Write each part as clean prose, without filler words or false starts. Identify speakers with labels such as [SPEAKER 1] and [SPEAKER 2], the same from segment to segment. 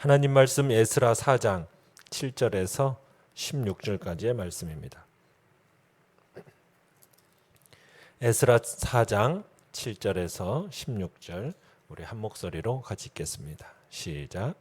[SPEAKER 1] 하나님 말씀 에스라 4장 7절에서 16절까지의 말씀입니다. 에스라 4장 7절에서 16절 우리 한 목소리로 같이 읽겠습니다. 시작.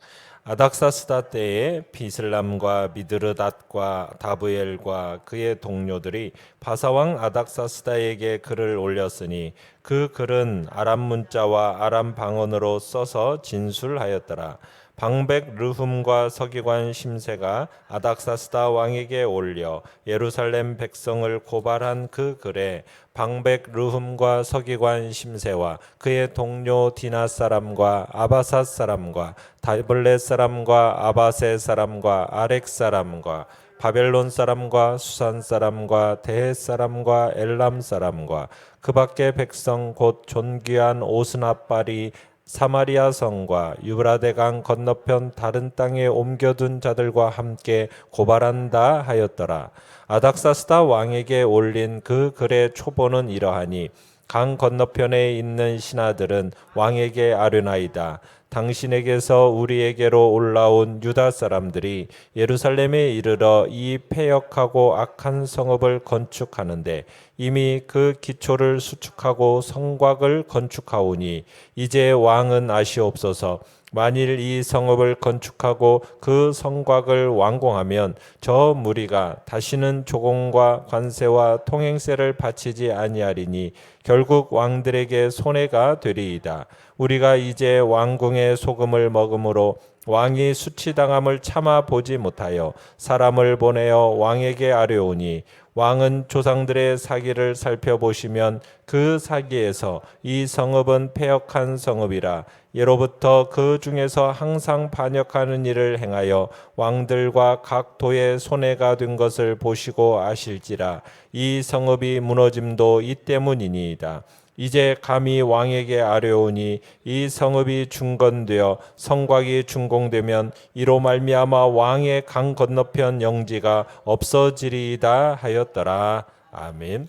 [SPEAKER 1] 아닥사스다 때에 비슬람과 미드르닷과 다브엘과 그의 동료들이 바사왕 아닥사스다에게 글을 올렸으니 그 글은 아람 문자와 아람 방언으로 써서 진술하였더라. 방백 르훔과 서기관 심세가 아닥사스다 왕에게 올려 예루살렘 백성을 고발한 그 글에 방백 르훔과 서기관 심세와 그의 동료 디나 사람과 아바삿 사람과 다블렛 사람과 아바세 사람과 아렉 사람과 바벨론 사람과 수산 사람과 데헷 사람과 엘람 사람과 그 밖의 백성 곧 존귀한 오스나빨이 사마리아 성과 유브라데강 건너편 다른 땅에 옮겨둔 자들과 함께 고발한다 하였더라. 아닥사스다 왕에게 올린 그 글의 초본은 이러하니 강 건너편에 있는 신하들은 왕에게 아뢰나이다. 당신에게서 우리에게로 올라온 유다 사람들이 예루살렘에 이르러 이 패역하고 악한 성읍을 건축하는데 이미 그 기초를 수축하고 성곽을 건축하오니 이제 왕은 아시옵소서. 만일 이 성읍을 건축하고 그 성곽을 완공하면 저 무리가 다시는 조공과 관세와 통행세를 바치지 아니하리니 결국 왕들에게 손해가 되리이다. 우리가 이제 왕궁의 소금을 먹음으로 왕이 수치당함을 참아 보지 못하여 사람을 보내어 왕에게 아뢰오니 왕은 조상들의 사기를 살펴보시면 그 사기에서 이 성읍은 패역한 성읍이라 예로부터 그 중에서 항상 반역하는 일을 행하여 왕들과 각 도에 손해가 된 것을 보시고 아실지라 이 성읍이 무너짐도 이 때문이니이다. 이제 감히 왕에게 아뢰오니 이 성읍이 중건되어 성곽이 준공되면 이로 말미암아 왕의 강 건너편 영지가 없어지리이다 하였더라. 아멘.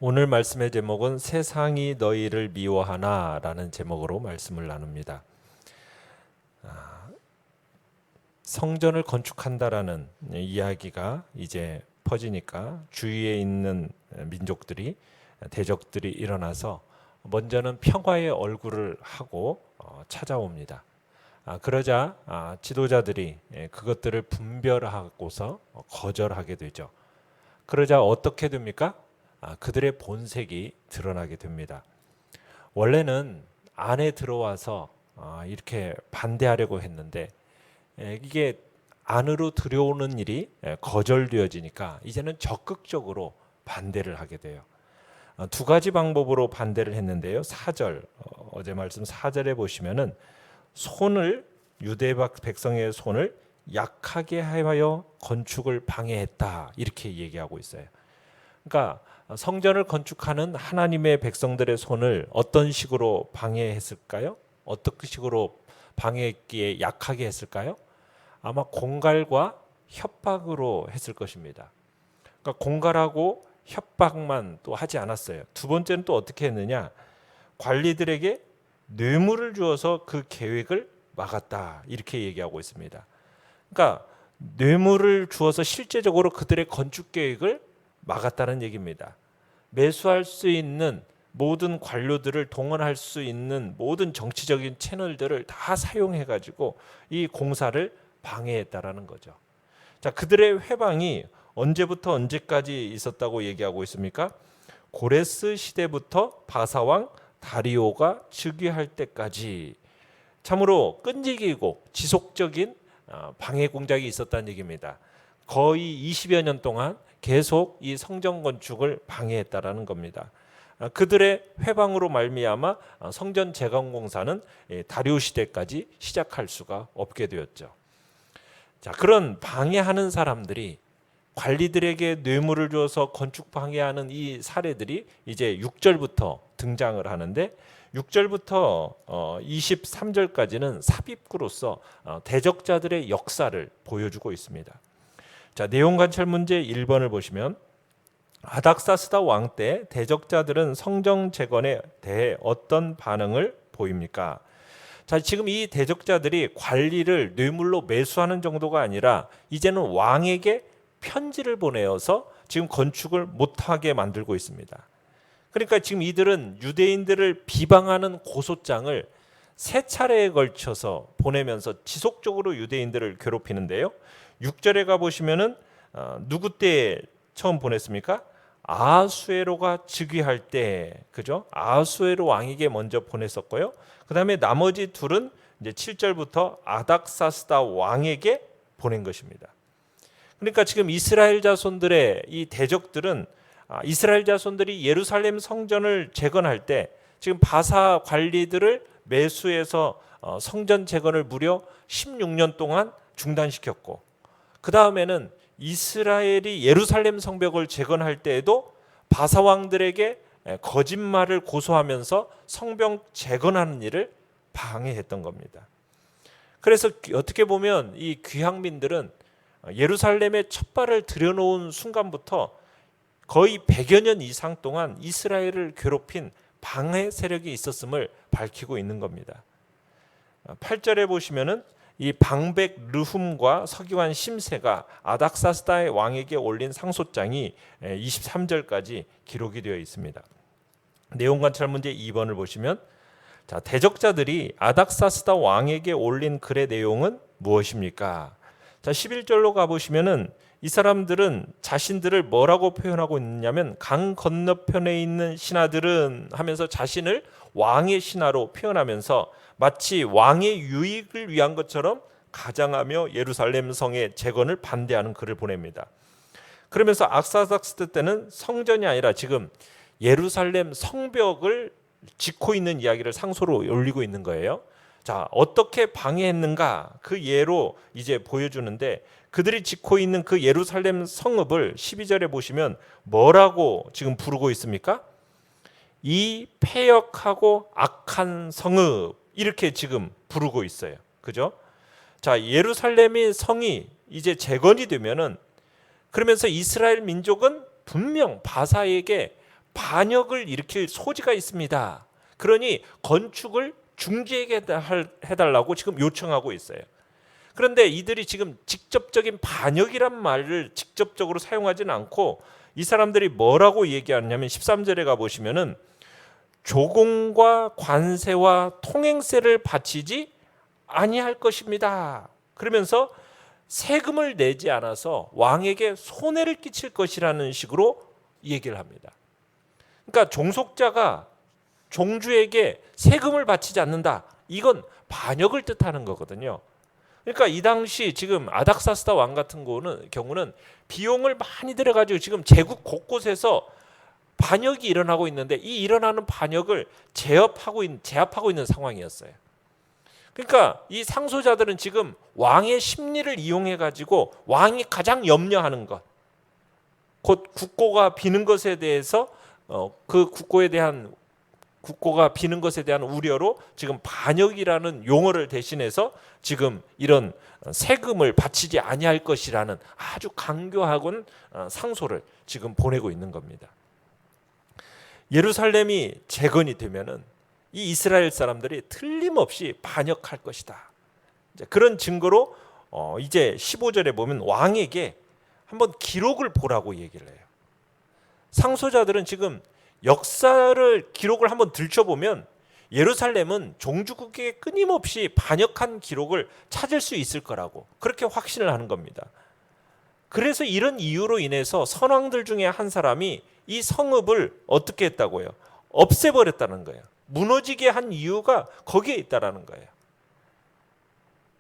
[SPEAKER 1] 오늘 말씀의 제목은 세상이 너희를 미워하나 라는 제목으로 말씀을 나눕니다. 성전을 건축한다라는 이야기가 이제 퍼지니까 주위에 있는 민족들이 대적들이 일어나서 먼저는 평화의 얼굴을 하고 찾아옵니다. 그러자 지도자들이 그것들을 분별하고서 거절하게 되죠. 그러자 어떻게 됩니까? 그들의 본색이 드러나게 됩니다. 원래는 안에 들어와서 이렇게 반대하려고 했는데 이게 안으로 들여오는 일이 거절되어지니까 이제는 적극적으로 반대를 하게 돼요. 두 가지 방법으로 반대를 했는데요. 4절, 어제 말씀 4절에 보시면은 손을 유대 백성의 손을 약하게 하여 건축을 방해했다 이렇게 얘기하고 있어요. 그러니까 성전을 건축하는 하나님의 백성들의 손을 어떤 식으로 방해했을까요? 어떻게 식으로 방해했기에 약하게 했을까요? 아마 공갈과 협박으로 했을 것입니다. 그러니까 공갈하고 협박만 또 하지 않았어요. 두 번째는 또 어떻게 했느냐? 관리들에게 뇌물을 주어서 그 계획을 막았다 이렇게 얘기하고 있습니다. 그러니까 뇌물을 주어서 실제적으로 그들의 건축 계획을 막았다는 얘기입니다. 매수할 수 있는 모든 관료들을 동원할 수 있는 모든 정치적인 채널들을 다 사용해가지고 이 공사를 방해했다라는 거죠. 자, 그들의 회방이 언제부터 언제까지 있었다고 얘기하고 있습니까? 고레스 시대부터 바사왕 다리오가 즉위할 때까지 참으로 끈질기고 지속적인 방해 공작이 있었다는 얘기입니다. 거의 20여 년 동안 계속 이 성전 건축을 방해했다라는 겁니다. 그들의 회방으로 말미암아 성전 재건 공사는 다리오 시대까지 시작할 수가 없게 되었죠. 자, 그런 방해하는 사람들이 관리들에게 뇌물을 줘서 건축 방해하는 이 사례들이 이제 6절부터 등장을 하는데 6절부터 23절까지는 삽입구로서 대적자들의 역사를 보여주고 있습니다. 자, 내용 관찰 문제 1번을 보시면 아닥사스다 왕 때 대적자들은 성전 재건에 대해 어떤 반응을 보입니까? 자, 지금 이 대적자들이 관리를 뇌물로 매수하는 정도가 아니라 이제는 왕에게 편지를 보내어서 지금 건축을 못하게 만들고 있습니다. 그러니까 지금 이들은 유대인들을 비방하는 고소장을 세 차례에 걸쳐서 보내면서 지속적으로 유대인들을 괴롭히는데요. 6절에 가보시면은 누구 때 처음 보냈습니까? 아하수에로가 즉위할 때, 그죠? 아하수에로 왕에게 먼저 보냈었고요. 그 다음에 나머지 둘은 이제 7절부터 아닥사스다 왕에게 보낸 것입니다. 그러니까 지금 이스라엘 자손들의 이 대적들은 이스라엘 자손들이 예루살렘 성전을 재건할 때 지금 바사 관리들을 매수해서 성전 재건을 무려 16년 동안 중단시켰고, 그 다음에는 이스라엘이 예루살렘 성벽을 재건할 때에도 바사 왕들에게 거짓말을 고소하면서 성벽 재건하는 일을 방해했던 겁니다. 그래서 어떻게 보면 이 귀향민들은 예루살렘에 첫 발을 들여놓은 순간부터 거의 100여 년 이상 동안 이스라엘을 괴롭힌 방해 세력이 있었음을 밝히고 있는 겁니다. 8절에 보시면은 이 방백 르훔과 서기관 심세가 아닥사스다의 왕에게 올린 상소장이 23절까지 기록이 되어 있습니다. 내용 관찰 문제 2번을 보시면, 자, 대적자들이 아닥사스다 왕에게 올린 글의 내용은 무엇입니까? 자, 11절로 가보시면은 이 사람들은 자신들을 뭐라고 표현하고 있냐면 강 건너편에 있는 신하들은 하면서 자신을 왕의 신하로 표현하면서 마치 왕의 유익을 위한 것처럼 가장하며 예루살렘 성의 재건을 반대하는 글을 보냅니다. 그러면서 악사닥스 때는 성전이 아니라 지금 예루살렘 성벽을 짓고 있는 이야기를 상소로 올리고 있는 거예요. 자, 어떻게 방해했는가 그 예로 이제 보여주는데, 그들이 짓고 있는 그 예루살렘 성읍을 12절에 보시면 뭐라고 지금 부르고 있습니까? 이 패역하고 악한 성읍, 이렇게 지금 부르고 있어요. 그죠? 자, 예루살렘의 성이 이제 재건이 되면은, 그러면서 이스라엘 민족은 분명 바사에게 반역을 일으킬 소지가 있습니다. 그러니 건축을 중지하게 해달라고 지금 요청하고 있어요. 그런데 이들이 지금 직접적인 반역이란 말을 직접적으로 사용하지는 않고 이 사람들이 뭐라고 얘기하냐면 13절에 가보시면은 조공과 관세와 통행세를 바치지 아니할 것입니다. 그러면서 세금을 내지 않아서 왕에게 손해를 끼칠 것이라는 식으로 얘기를 합니다. 그러니까 종속자가 종주에게 세금을 바치지 않는다. 이건 반역을 뜻하는 거거든요. 그러니까 이 당시 지금 아닥사스다 왕 같은 경우는 비용을 많이 들여가지고 지금 제국 곳곳에서 반역이 일어나고 있는데 이 일어나는 반역을 제압하고 있는 상황이었어요. 그러니까 이 상소자들은 지금 왕의 심리를 이용해 가지고 왕이 가장 염려하는 것, 곧 국고가 비는 것에 대해서 그 국고가 비는 것에 대한 우려로 지금 반역이라는 용어를 대신해서 지금 이런 세금을 바치지 아니할 것이라는 아주 강교하군 상소를 지금 보내고 있는 겁니다. 예루살렘이 재건이 되면은 이 이스라엘 사람들이 틀림없이 반역할 것이다. 그런 증거로 이제 15절에 보면 왕에게 한번 기록을 보라고 얘기를 해요. 상소자들은 지금 역사를 기록을 한번 들춰보면 예루살렘은 종주국에게 끊임없이 반역한 기록을 찾을 수 있을 거라고 그렇게 확신을 하는 겁니다. 그래서 이런 이유로 인해서 선왕들 중에 한 사람이 이 성읍을 어떻게 했다고요? 없애버렸다는 거예요. 무너지게 한 이유가 거기에 있다라는 거예요.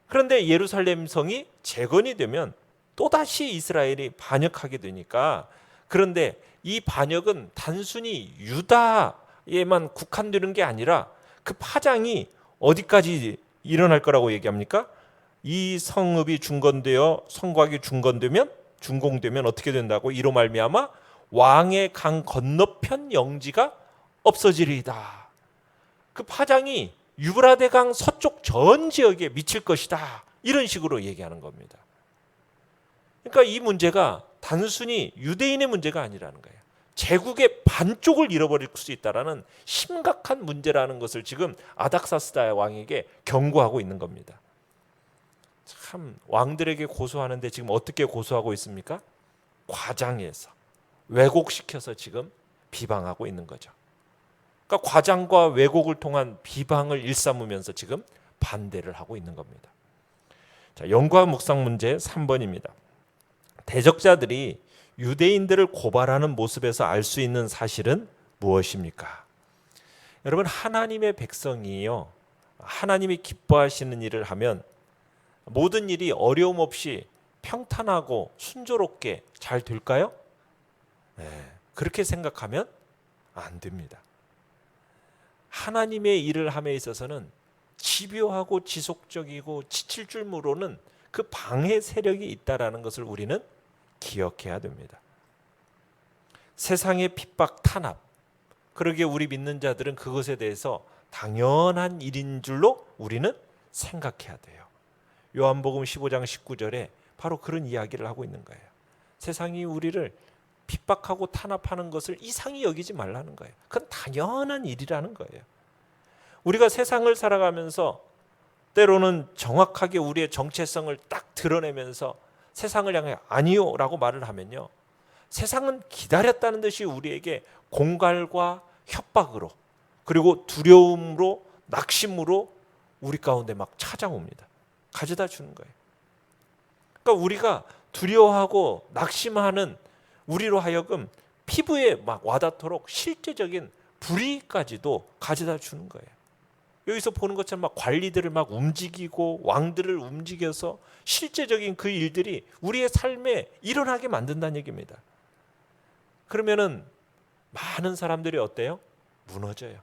[SPEAKER 1] 그런데 예루살렘 성이 재건이 되면 또다시 이스라엘이 반역하게 되니까, 그런데 이 반역은 단순히 유다에만 국한되는 게 아니라 그 파장이 어디까지 일어날 거라고 얘기합니까? 이 성읍이 중건되어 성곽이 준공되면 어떻게 된다고? 이로 말미암아 왕의 강 건너편 영지가 없어지리이다. 그 파장이 유브라데 강 서쪽 전 지역에 미칠 것이다. 이런 식으로 얘기하는 겁니다. 그러니까 이 문제가 단순히 유대인의 문제가 아니라는 거예요. 제국의 반쪽을 잃어버릴 수 있다라는 심각한 문제라는 것을 지금 아닥사스다 왕에게 경고하고 있는 겁니다. 참 왕들에게 고소하는데 지금 어떻게 고소하고 있습니까? 과장해서 왜곡시켜서 지금 비방하고 있는 거죠. 그러니까 과장과 왜곡을 통한 비방을 일삼으면서 지금 반대를 하고 있는 겁니다. 자, 연구와 묵상 문제 3번입니다. 대적자들이 유대인들을 고발하는 모습에서 알 수 있는 사실은 무엇입니까? 여러분, 하나님의 백성이요, 하나님이 기뻐하시는 일을 하면 모든 일이 어려움 없이 평탄하고 순조롭게 잘 될까요? 네, 그렇게 생각하면 안 됩니다. 하나님의 일을 함에 있어서는 집요하고 지속적이고 지칠 줄 모르는 그 방해 세력이 있다라는 것을 우리는 기억해야 됩니다. 세상의 핍박, 탄압, 그러기에 우리 믿는 자들은 그것에 대해서 당연한 일인 줄로 우리는 생각해야 돼요. 요한복음 15장 19절에 바로 그런 이야기를 하고 있는 거예요. 세상이 우리를 핍박하고 탄압하는 것을 이상히 여기지 말라는 거예요. 그건 당연한 일이라는 거예요. 우리가 세상을 살아가면서 때로는 정확하게 우리의 정체성을 딱 드러내면서 세상을 향해 아니요 라고 말을 하면요, 세상은 기다렸다는 듯이 우리에게 공갈과 협박으로, 그리고 두려움으로, 낙심으로 우리 가운데 막 찾아옵니다. 가져다 주는 거예요. 그러니까 우리가 두려워하고 낙심하는 우리로 하여금 피부에 막 와닿도록 실제적인 불의까지도 가져다 주는 거예요. 여기서 보는 것처럼 막 관리들을 막 움직이고 왕들을 움직여서 실제적인 그 일들이 우리의 삶에 일어나게 만든다는 얘기입니다. 그러면은 많은 사람들이 어때요? 무너져요.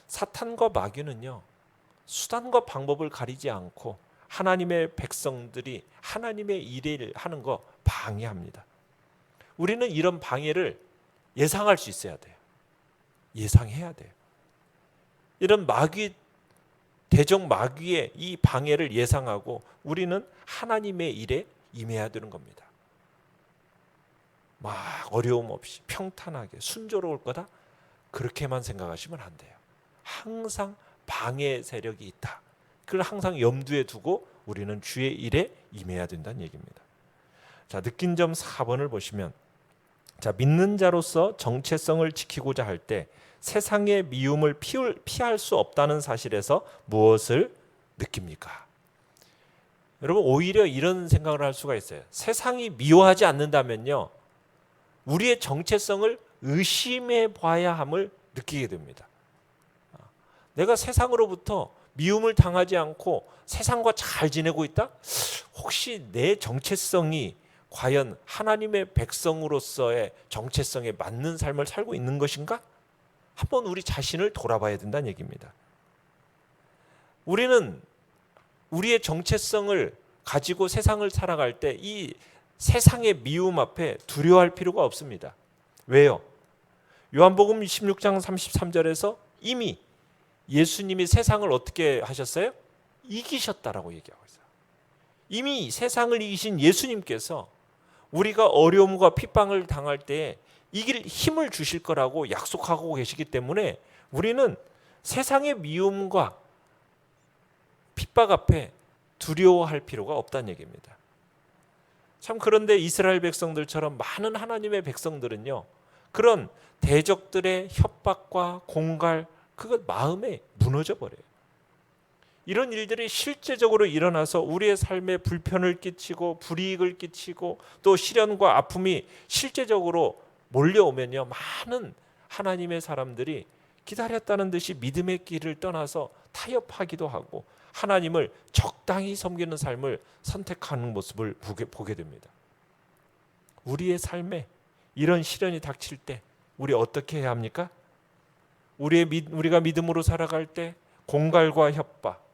[SPEAKER 1] 사탄과 마귀는요, 수단과 방법을 가리지 않고 하나님의 백성들이 하나님의 일을 하는 거 방해합니다. 우리는 이런 방해를 예상할 수 있어야 돼요. 예상해야 돼요. 이런 마귀, 대적 마귀의 이 방해를 예상하고 우리는 하나님의 일에 임해야 되는 겁니다. 막 어려움 없이 평탄하게 순조로울 거다, 그렇게만 생각하시면 안 돼요. 항상 방해 세력이 있다. 그걸 항상 염두에 두고 우리는 주의 일에 임해야 된다는 얘기입니다. 자, 느낀 점 4번을 보시면, 자, 믿는 자로서 정체성을 지키고자 할 때 세상의 미움을 피할 수 없다는 사실에서 무엇을 느낍니까? 여러분, 오히려 이런 생각을 할 수가 있어요. 세상이 미워하지 않는다면요, 우리의 정체성을 의심해 봐야 함을 느끼게 됩니다. 내가 세상으로부터 미움을 당하지 않고 세상과 잘 지내고 있다? 혹시 내 정체성이 과연 하나님의 백성으로서의 정체성에 맞는 삶을 살고 있는 것인가? 한번 우리 자신을 돌아봐야 된다는 얘기입니다. 우리는 우리의 정체성을 가지고 세상을 살아갈 때 이 세상의 미움 앞에 두려워할 필요가 없습니다. 왜요? 요한복음 16장 33절에서 이미 예수님이 세상을 어떻게 하셨어요? 이기셨다라고 얘기하고 있어요. 이미 세상을 이기신 예수님께서 우리가 어려움과 핍박을 당할 때 이길 힘을 주실 거라고 약속하고 계시기 때문에 우리는 세상의 미움과 핍박 앞에 두려워할 필요가 없다는 얘기입니다. 참, 그런데 이스라엘 백성들처럼 많은 하나님의 백성들은요, 그런 대적들의 협박과 공갈, 그것 마음에 무너져 버려요. 이런 일들이 실제적으로 일어나서 우리의 삶에 불편을 끼치고 불이익을 끼치고 또 시련과 아픔이 실제적으로 몰려오면요, 많은 하나님의 사람들이 기다렸다는 듯이 믿음의 길을 떠나서 타협하기도 하고 하나님을 적당히 섬기는 삶을 선택하는 모습을 보게 됩니다. 우리의 삶에 이런 시련이 닥칠 때 우리 어떻게 해야 합니까? 우리가 믿음으로 살아갈 때 공갈과 협박,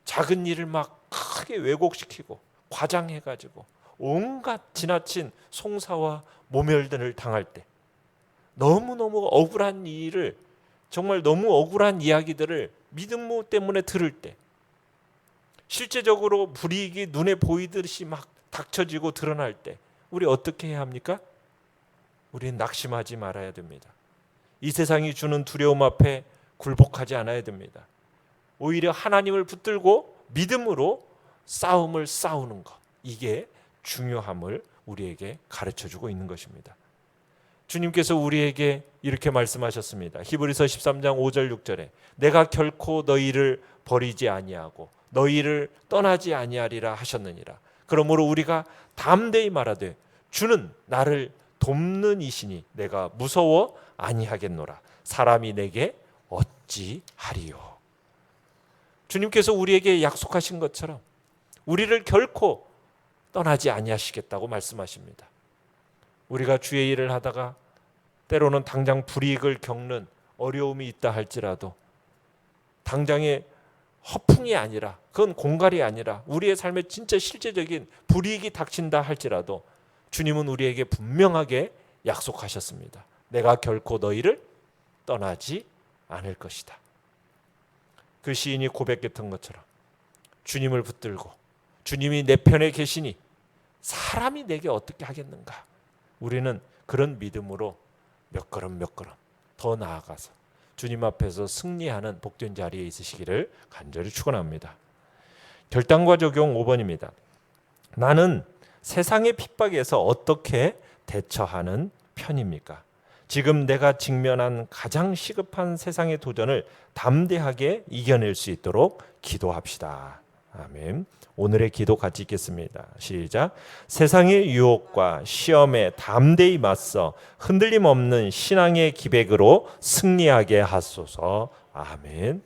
[SPEAKER 1] 작은 일을 막 크게 왜곡시키고 과장해가지고 온갖 지나친 송사와 모멸들을 당할 때, 너무너무 억울한 일을, 정말 너무 억울한 이야기들을 믿음 때문에 들을 때, 실제적으로 불이익이 눈에 보이듯이 막 닥쳐지고 드러날 때 우리 어떻게 해야 합니까? 우리는 낙심하지 말아야 됩니다. 이 세상이 주는 두려움 앞에 굴복하지 않아야 됩니다. 오히려 하나님을 붙들고 믿음으로 싸움을 싸우는 것, 이게 중요함을 우리에게 가르쳐주고 있는 것입니다. 주님께서 우리에게 이렇게 말씀하셨습니다. 히브리서 13장 5절 6절에 내가 결코 너희를 버리지 아니하고 너희를 떠나지 아니하리라 하셨느니라. 그러므로 우리가 담대히 말하되 주는 나를 돕는 이시니 내가 무서워 아니하겠노라. 사람이 내게 어찌하리요. 주님께서 우리에게 약속하신 것처럼 우리를 결코 떠나지 아니하시겠다고 말씀하십니다. 우리가 주의 일을 하다가 때로는 당장 불이익을 겪는 어려움이 있다 할지라도 당장의 허풍이 아니라, 그건 공갈이 아니라 우리의 삶에 진짜 실제적인 불이익이 닥친다 할지라도 주님은 우리에게 분명하게 약속하셨습니다. 내가 결코 너희를 떠나지 않을 것이다. 그 시인이 고백했던 것처럼 주님을 붙들고 주님이 내 편에 계시니 사람이 내게 어떻게 하겠는가. 우리는 그런 믿음으로 몇 걸음 몇 걸음 더 나아가서 주님 앞에서 승리하는 복된 자리에 있으시기를 간절히 축원합니다. 결단과 적용 5번입니다. 나는 세상의 핍박에서 어떻게 대처하는 편입니까? 지금 내가 직면한 가장 시급한 세상의 도전을 담대하게 이겨낼 수 있도록 기도합시다. 아멘. 오늘의 기도 같이 읽겠습니다. 시작. 세상의 유혹과 시험에 담대히 맞서 흔들림 없는 신앙의 기백으로 승리하게 하소서. 아멘.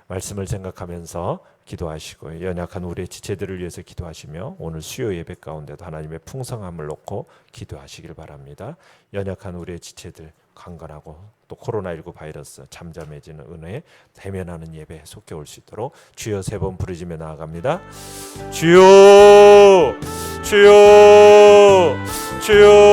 [SPEAKER 1] 말씀을 생각하면서 기도하시고 연약한 우리의 지체들을 위해서 기도하시며 오늘 수요 예배 가운데도 하나님의 풍성함을 놓고 기도하시길 바랍니다. 연약한 우리의 지체들, 강건하고 또 코로나19 바이러스 잠잠해지는 은혜에 대면하는 예배에 속해 올 수 있도록 주여 3번 부르짖며 나아갑니다. 주여, 주여, 주여.